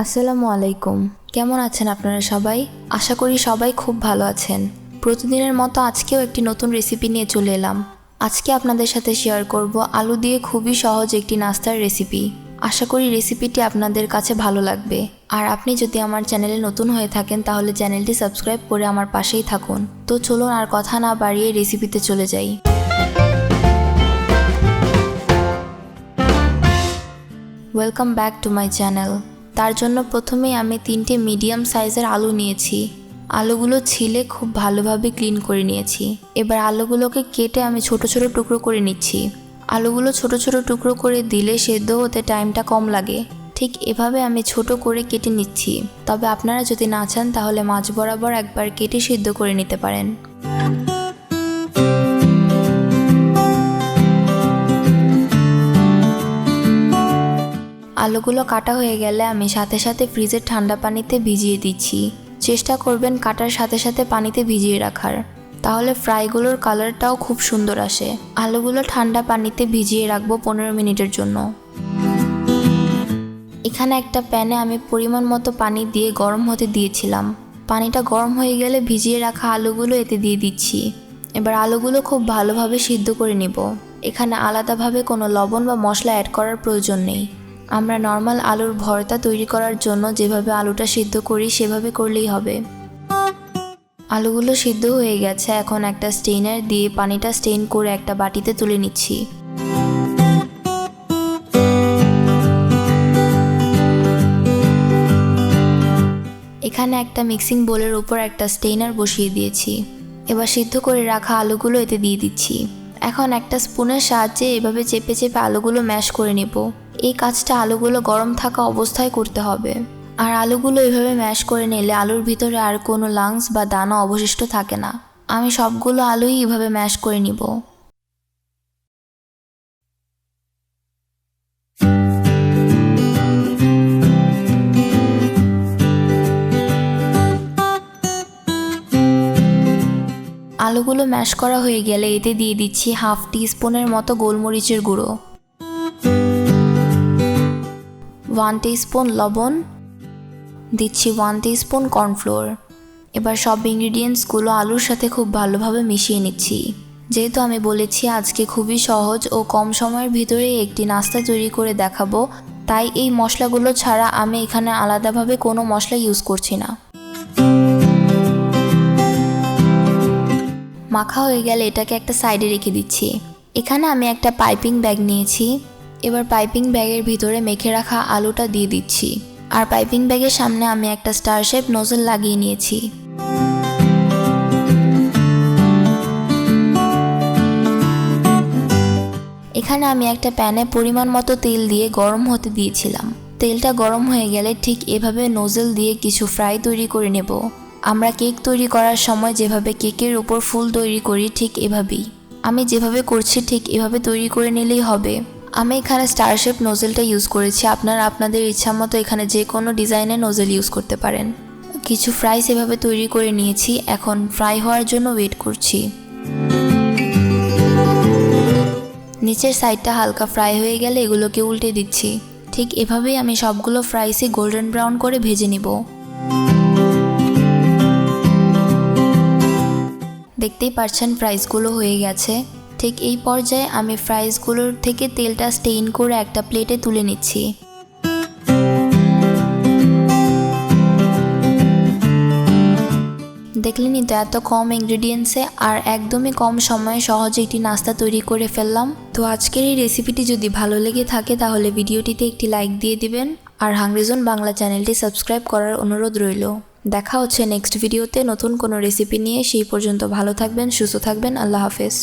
আসসালামু আলাইকুম। কেমন আছেন আপনারা সবাই? আশা করি সবাই খুব ভালো আছেন। প্রতিদিনের মতো আজকেও একটি নতুন রেসিপি নিয়ে চলে এলাম। আজকে আপনাদের সাথে শেয়ার করব আলু দিয়ে খুবই সহজ একটি নাস্তার রেসিপি। আশা করি রেসিপিটি আপনাদের কাছে ভালো লাগবে। আর আপনি যদি আমার চ্যানেলে নতুন হয়ে থাকেন তাহলে চ্যানেলটি সাবস্ক্রাইব করে আমার পাশেই থাকুন। তো চলুন আর কথা না বাড়িয়ে রেসিপিতে চলে যাই। Welcome back to my channel. তার জন্য প্রথমেই আমি 3টে মিডিয়াম সাইজের আলু নিয়েছি। আলুগুলো ছিলে খুব ভালোভাবে ক্লিন করে নিয়েছি। এবার আলুগুলোকে কেটে আমি ছোট ছোট টুকরো করে নিচ্ছি। আলুগুলো ছোট ছোট টুকরো করে দিলে সেদ্ধ হতে টাইমটা কম লাগে। ঠিক এভাবে আমি ছোট করে কেটে নিচ্ছি। তবে আপনারা যদি না চান তাহলে মাঝ বরাবর একবার কেটে সিদ্ধ করে নিতে পারেন। আলুগুলো কাটা হয়ে গেলে আমি সাথে সাথে ফ্রিজের ঠান্ডা পানিতে ভিজিয়ে দিচ্ছি। চেষ্টা করবেন কাটার সাথে সাথে পানিতে ভিজিয়ে রাখার, তাহলে ফ্রাইগুলোর কালারটাও খুব সুন্দর আসে। আলুগুলো ঠান্ডা পানিতে ভিজিয়ে রাখবো 15 মিনিটের জন্য। এখানে একটা প্যানে আমি পরিমাণ মতো পানি দিয়ে গরম হতে দিয়েছিলাম। পানিটা গরম হয়ে গেলে ভিজিয়ে রাখা আলুগুলো এতে দিয়ে দিচ্ছি। এবার আলুগুলো খুব ভালোভাবে সিদ্ধ করে নিব। এখানে আলাদাভাবে কোনো লবণ বা মশলা অ্যাড করার প্রয়োজন নেই। আমরা নর্মাল আলুর ভর্তা তৈরি করার জন্য যেভাবে আলুটা সিদ্ধ করি সেভাবে করলেই হবে। আলুগুলো সিদ্ধ হয়ে গেছে। এখন একটা স্টেইনার দিয়ে পানিটা স্টেইন করে একটা বাটিতে তুলে নিচ্ছি। এখানে একটা মিক্সিং বোলের উপর একটা স্টেইনার বসিয়ে দিয়েছি। এবার সিদ্ধ করে রাখা আলুগুলো এতে দিয়ে দিচ্ছি। এখন একটা স্পুনের সাহায্যে এভাবে চেপে চেপে আলুগুলো ম্যাশ করে নেব। এই কাজটা আলুগুলো গরম থাকা অবস্থায় করতে হবে। আর আলুগুলো এভাবে ম্যাশ করে নিলে আলুর ভিতরে আর কোনো লাংস বা দানা অবশিষ্ট থাকে না। আমি সবগুলো আলুই এভাবে ম্যাশ করে নিব। আলুগুলো ম্যাশ করা হয়ে গেলে এতে দিয়ে দিচ্ছি হাফ টিস্পুনের মতো গোলমরিচের গুঁড়ো, 1 টিস্পুন লবণ, দিচ্ছি 1 টিস্পুন কর্নফ্লোর। এবার সব ইনগ্রিডিয়েন্টসগুলো আলুর সাথে খুব ভালোভাবে মিশিয়ে নিচ্ছি। যেহেতু আমি বলেছি আজকে খুবই সহজ ও কম সময়ের ভিতরে একটি নাস্তা তৈরি করে দেখাবো, তাই এই মশলাগুলো ছাড়া আমি এখানে আলাদাভাবে কোনো মশলা ইউজ করছি না। মাখা হয়ে গেলে এটাকে একটা সাইডে রেখে দিচ্ছি। এখানে আমি একটা পাইপিং ব্যাগ নিয়েছি। এবার পাইপিং ব্যাগের ভিতরে মেখে রাখা আলুটা দিয়ে দিচ্ছি। আর পাইপিং ব্যাগের সামনে আমি একটা স্টার শেপ নোজল লাগিয়ে নিয়েছি। এখানে আমি একটা প্যানে পরিমাণ মতো তেল দিয়ে গরম হতে দিয়েছিলাম। তেলটা গরম হয়ে গেলে ঠিক এভাবে নোজল দিয়ে কিছু ফ্রাই তৈরি করে নেব। আমরা কেক তৈরি করার সময় যেভাবে কেকের উপর ফুল তৈরি করি ঠিক এভাবেই। আমি যেভাবে করছি ঠিক এভাবে তৈরি করে নিলেই হবে। আমি এখানে স্টার শেপ নোজেলটা ইউজ করেছি। আপনারা আপনাদের ইচ্ছা মতো এখানে যে কোনো ডিজাইনের নোজেল ইউজ করতে পারেন। কিছু ফ্রাই সেভাবে তৈরি করে নিয়েছি। এখন ফ্রাই হওয়ার জন্য ওয়েট করছি। নিচের সাইডটা হালকা ফ্রাই হয়ে গেলে এগুলোকে উল্টে দিচ্ছি। ঠিক এভাবেই আমি সবগুলো ফ্রাইসই গোল্ডেন ব্রাউন করে ভেজে নিব। দেখতেই পাচ্ছেন ফ্রাইসগুলো হয়ে গেছে। ঠিক এই পর্যায়ে আমি ফ্রাইসগুলোর থেকে তেলটা স্টেইন করে একটা প্লেটে তুলে নিচ্ছি। দেখলেনই তো এত কম ইনগ্রিডিয়েন্টসে আর একদমই কম সময়ে সহজে একটি নাস্তা তৈরি করে ফেললাম। তো আজকের এই রেসিপিটি যদি ভালো লেগে থাকে তাহলে ভিডিওটিতে একটি লাইক দিয়ে দিবেন আর হাংরি জোন বাংলা চ্যানেলটি সাবস্ক্রাইব করার অনুরোধ রইল। দেখা হচ্ছে নেক্সট ভিডিওতে নতুন কোনো রেসিপি নিয়ে। সেই পর্যন্ত ভালো থাকবেন, সুস্থ থাকবেন। আল্লাহ হাফেজ।